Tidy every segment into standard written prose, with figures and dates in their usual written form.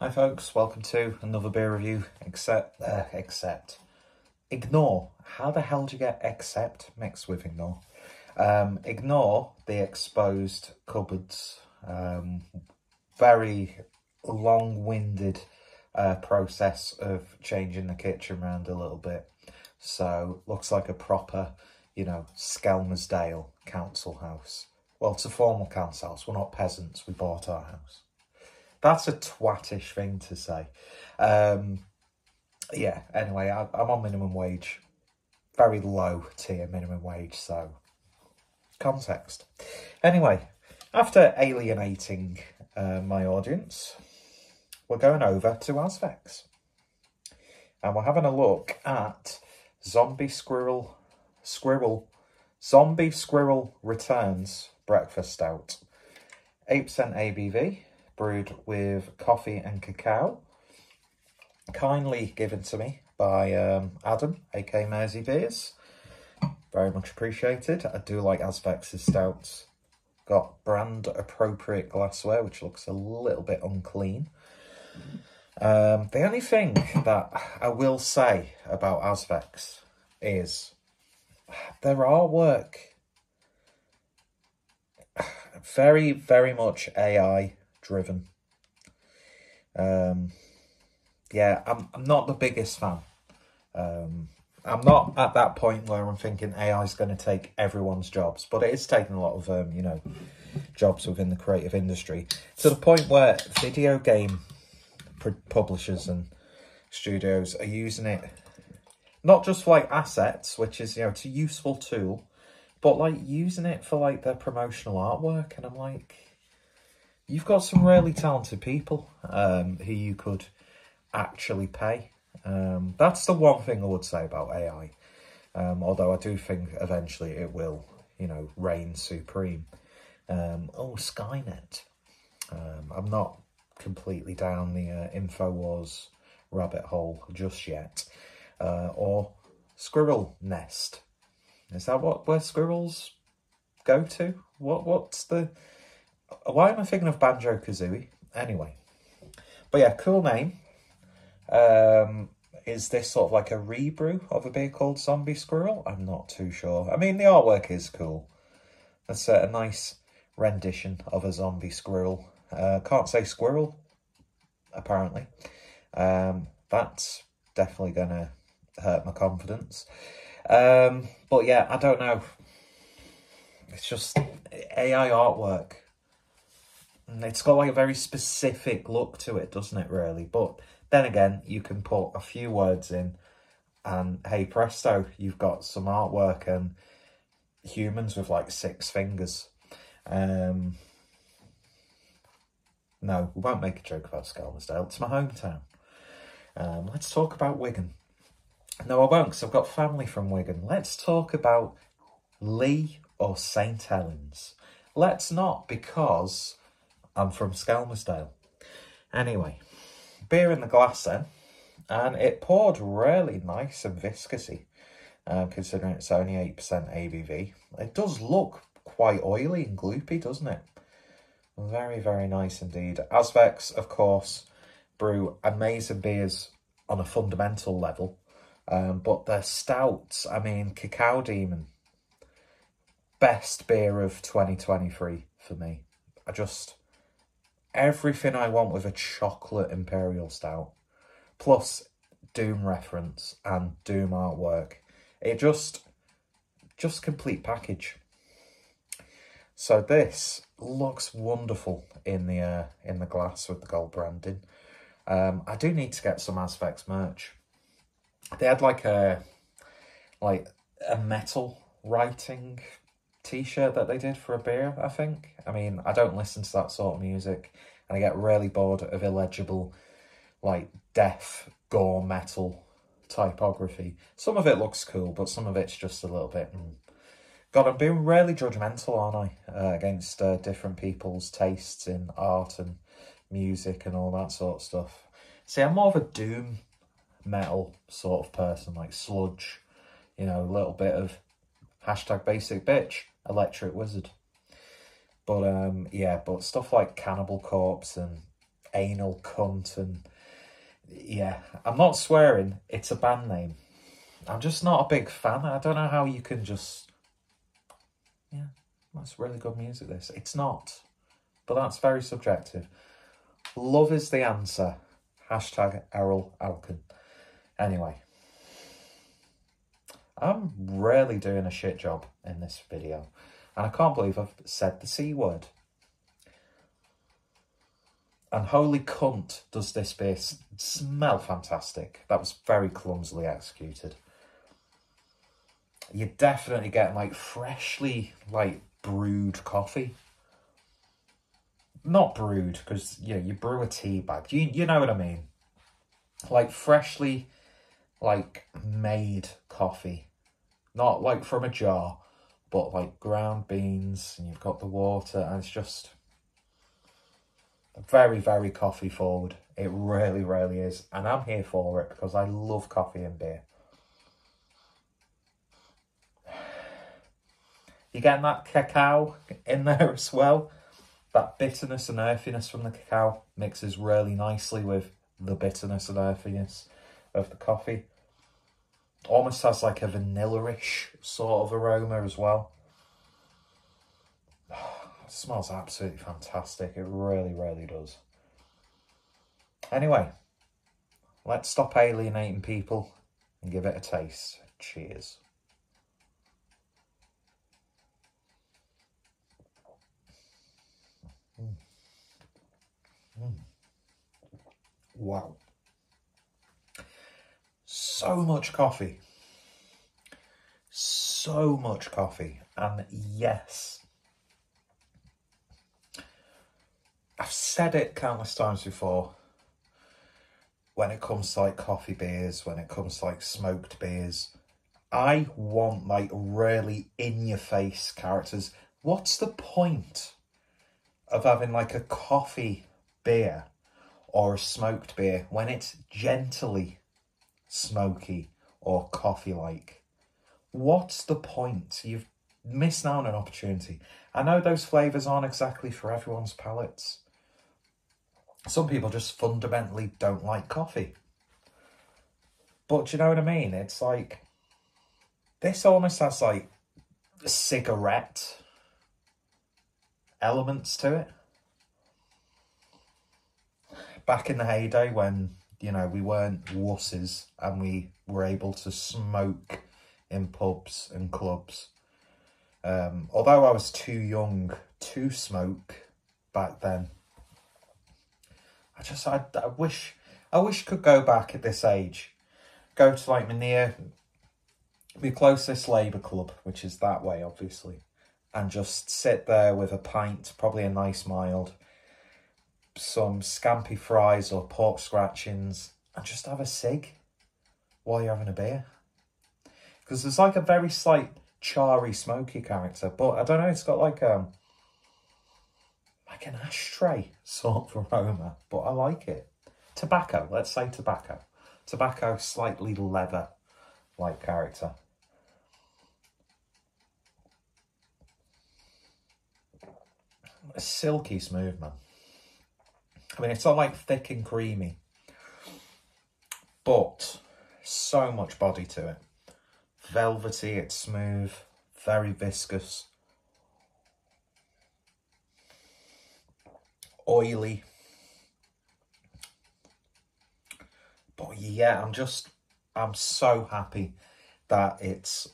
Hi folks, welcome to another beer review, except, ignore, how the hell do you get accept mixed with ignore? Ignore the exposed cupboards, very long-winded process of changing the kitchen around a little bit. So, looks like a proper, Skelmersdale council house. Well, it's a formal council house, we're not peasants, we bought our house. That's a twattish thing to say. Yeah, anyway, I'm on minimum wage. Very low tier minimum wage, so context. Anyway, after alienating my audience, we're going over to Azvex. And we're having a look at Zombie Squirrel Returns Breakfast Stout. 8% ABV. Brewed with coffee and cacao, kindly given to me by Adam, aka Mersey Beers. Very much appreciated. I do like Azvex's stouts. Got brand appropriate glassware, which looks a little bit unclean. The only thing that I will say about Azvex is their artwork, very, very much AI driven. Yeah, I'm not the biggest fan. I'm not at that point where I'm thinking AI is going to take everyone's jobs, but it is taking a lot of jobs within the creative industry, to the point where video game publishers and studios are using it not just for like assets, which is it's a useful tool, but like using it for like their promotional artwork. And I'm like, you've got some really talented people who you could actually pay. That's the one thing I would say about AI. Although I do think eventually it will, reign supreme. Oh, Skynet. I'm not completely down the InfoWars rabbit hole just yet. Or Squirrel Nest. Is that where squirrels go to? What's the... Why am I thinking of Banjo-Kazooie? Anyway. But yeah, cool name. Is this sort of like a rebrew of a beer called Zombie Squirrel? I'm not too sure. I mean, the artwork is cool. That's a nice rendition of a zombie squirrel. Can't say squirrel, apparently. That's definitely going to hurt my confidence. But yeah, I don't know. It's just AI artwork. It's got like a very specific look to it, doesn't it, really? But then again, you can put a few words in and hey presto, you've got some artwork and humans with like 6 fingers. No, we won't make a joke about Skelmersdale. It's my hometown. Let's talk about Wigan. No, I won't, because I've got family from Wigan. Let's talk about Lee or St Helens. Let's not, because I'm from Skelmersdale. Anyway, beer in the glass then, and it poured really nice and viscousy, considering it's only 8% ABV. It does look quite oily and gloopy, doesn't it? Very, very nice indeed. Azvex, of course, brew amazing beers on a fundamental level, but their stouts, I mean, Cacao Demon, best beer of 2023 for me. Everything I want with a chocolate imperial stout, plus Doom reference and Doom artwork. It just complete package. So this looks wonderful in the glass with the gold branding. I do need to get some Azvex merch. They had like a metal writing t-shirt that they did for a beer, I think. I mean, I don't listen to that sort of music, and I get really bored of illegible, like, death, gore, metal typography. Some of it looks cool, but some of it's just a little bit... God, I'm being really judgmental, aren't I? Against different people's tastes in art and music and all that sort of stuff. See, I'm more of a doom metal sort of person, like sludge, a little bit of #BasicBitch, Electric Wizard. But yeah, but stuff like Cannibal Corpse and anal cunt and yeah, I'm not swearing, it's a band name. I'm just not a big fan. I don't know how you can just, yeah, that's really good music this. It's not, but that's very subjective. Love is the answer. Hashtag Errol Alkin. Anyway, I'm really doing a shit job in this video. And I can't believe I've said the C word. And holy cunt, does this beer smell fantastic. That was very clumsily executed. You're definitely getting like freshly like brewed coffee. Not brewed, because you brew a tea bag. You know what I mean? Like freshly like made coffee. Not like from a jar, but like ground beans, and you've got the water, and it's just very, very coffee forward. It really, really is. And I'm here for it because I love coffee and beer. You're getting that cacao in there as well. That bitterness and earthiness from the cacao mixes really nicely with the bitterness and earthiness of the coffee. Almost has like a vanilla-ish sort of aroma as well. It smells absolutely fantastic. It really, really does. Anyway, let's stop alienating people and give it a taste. Cheers. Wow. So much coffee. So much coffee. And yes, I've said it countless times before. When it comes to like coffee beers, when it comes to like smoked beers, I want like really in your face characters. What's the point of having like a coffee beer or a smoked beer when it's gently smoky or coffee-like? What's the point? You've missed out on an opportunity. I know those flavours aren't exactly for everyone's palates. Some people just fundamentally don't like coffee. But do you know what I mean? It's like, this almost has like cigarette elements to it. Back in the heyday when, we weren't wusses and we were able to smoke in pubs and clubs. Although I was too young to smoke back then, I wish I could go back at this age. Go to like my closest Labour club, which is that way, obviously, and just sit there with a pint, probably a nice mild, some scampi fries or pork scratchings, and just have a cig while you're having a beer. Because there's like a very slight charry, smoky character, but I don't know, it's got like an ashtray sort of aroma, but I like it. Tobacco, let's say tobacco. Tobacco, slightly leather-like character. Silky smooth, man. I mean, it's not like thick and creamy, but so much body to it. Velvety, it's smooth, very viscous. Oily. But yeah, I'm so happy that it's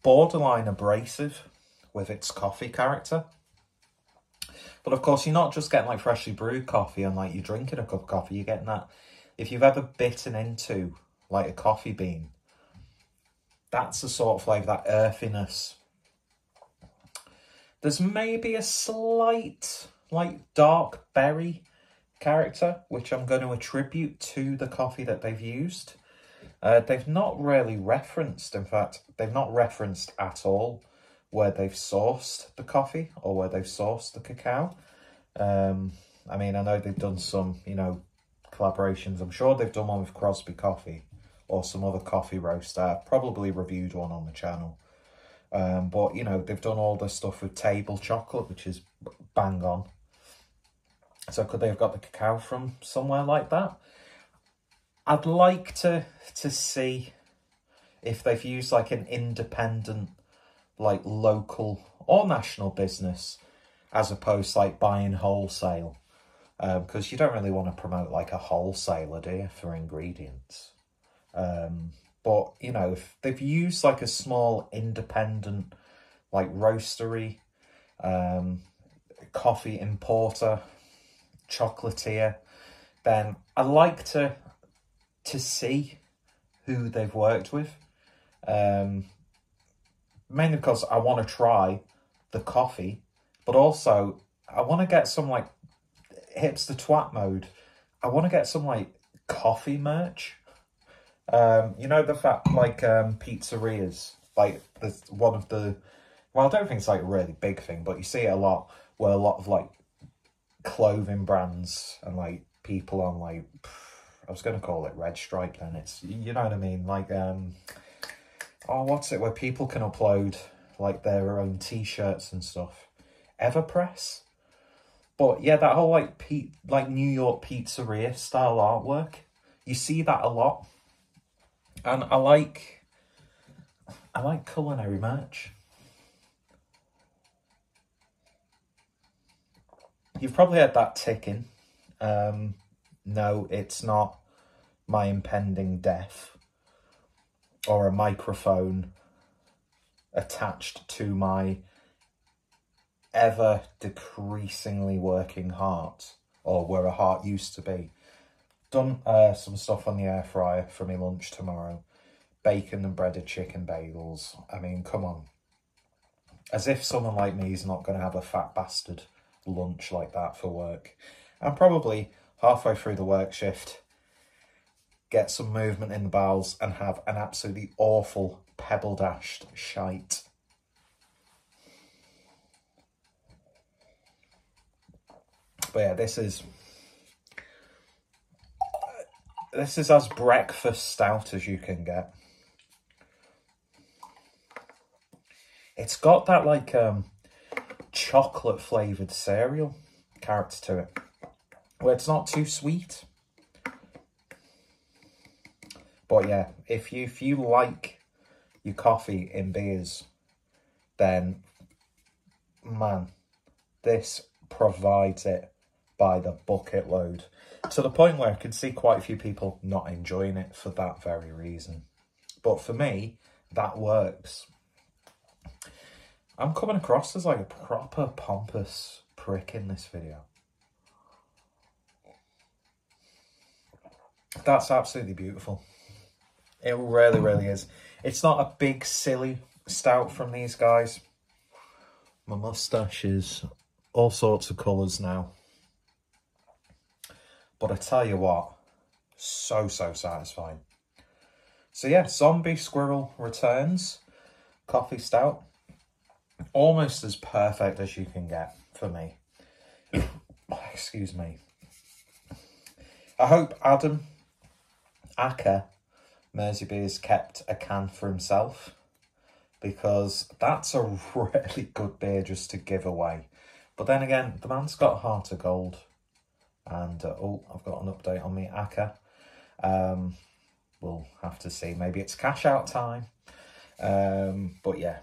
borderline abrasive with its coffee character. But of course, you're not just getting like freshly brewed coffee and like you're drinking a cup of coffee. You're getting that, if you've ever bitten into like a coffee bean, that's the sort of flavour, that earthiness. There's maybe a slight like dark berry character, which I'm going to attribute to the coffee that they've used. They've not really referenced, in fact, they've not referenced at all where they've sourced the coffee or where they've sourced the cacao. I mean, I know they've done some, collaborations. I'm sure they've done one with Crosby Coffee or some other coffee roaster. I've probably reviewed one on the channel. But, they've done all this stuff with Table Chocolate, which is bang on. So could they have got the cacao from somewhere like that? I'd like to see if they've used like an independent, like local or national business, as opposed to like buying wholesale. Because you don't really want to promote like a wholesaler, do you, for ingredients? But, you know, if they've used like a small independent, like roastery, coffee importer, chocolatier, then I'd like to see who they've worked with. Mainly because I want to try the coffee, but also I want to get some like hipster twat mode. I want to get some like coffee merch. You know, the fact like pizzerias, like there's one of the, well, I don't think it's like a really big thing, but you see it a lot where a lot of like clothing brands and like people on like, I was going to call it Red Stripe then, it's, you know what I mean, like oh, what's it, where people can upload like their own t-shirts and stuff, Everpress. But yeah, that whole like New York pizzeria style artwork, you see that a lot. And I like culinary merch. You've probably heard that ticking. No, it's not my impending death or a microphone attached to my ever decreasingly working heart, or where a heart used to be. Done some stuff on the air fryer for my lunch tomorrow. Bacon and breaded chicken bagels. I mean, come on. As if someone like me is not going to have a fat bastard lunch like that for work. And probably halfway through the work shift, get some movement in the bowels and have an absolutely awful pebble-dashed shite. But yeah, this is as breakfast stout as you can get. It's got that like chocolate flavoured cereal character to it, where it's not too sweet. But yeah, if you like your coffee in beers, then man, this provides it by the bucket load, to the point where I could see quite a few people not enjoying it for that very reason. But for me, that works. I'm coming across as like a proper pompous prick in this video. That's absolutely beautiful. It really, really is. It's not a big, silly stout from these guys. My moustache is all sorts of colours now. But I tell you what, so satisfying. So yeah, Zombie Squirrel returns. Coffee stout. Almost as perfect as you can get for me. Excuse me. I hope Adam Acker Merseybeer's kept a can for himself, because that's a really good beer just to give away. But then again, the man's got a heart of gold. And, oh, I've got an update on me Acker. We'll have to see. Maybe it's cash out time. But yeah,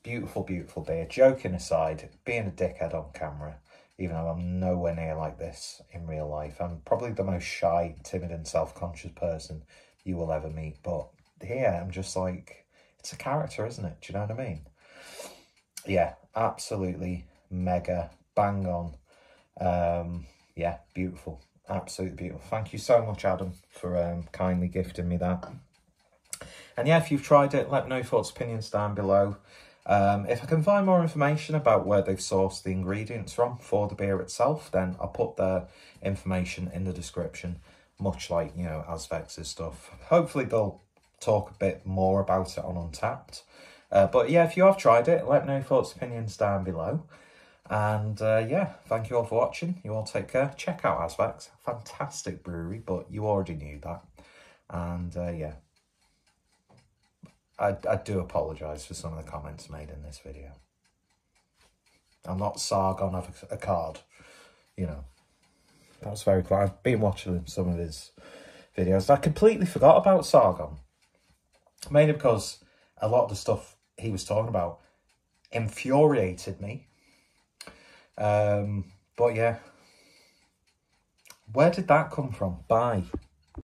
beautiful, beautiful beer. Joking aside, being a dickhead on camera, even though I'm nowhere near like this in real life. I'm probably the most shy, timid and self-conscious person you will ever meet. But here, I'm just like, it's a character, isn't it? Do you know what I mean? Yeah, absolutely mega bang on. Yeah, beautiful. Absolutely beautiful. Thank you so much, Adam, for kindly gifting me that. And yeah, if you've tried it, let me know your thoughts, opinions down below. If I can find more information about where they've sourced the ingredients from for the beer itself, then I'll put their information in the description, much like, you know, Azvex's stuff. Hopefully they'll talk a bit more about it on Untappd. But yeah, if you have tried it, let me know your thoughts, opinions down below. And yeah, thank you all for watching. You all take care. Check out Azvex. Fantastic brewery, but you already knew that. And yeah, I do apologise for some of the comments made in this video. I'm not Sargon of a card, you know. That was very cool. I've been watching some of his videos. I completely forgot about Sargon. Mainly because a lot of the stuff he was talking about infuriated me. But yeah. Where did that come from? Bye.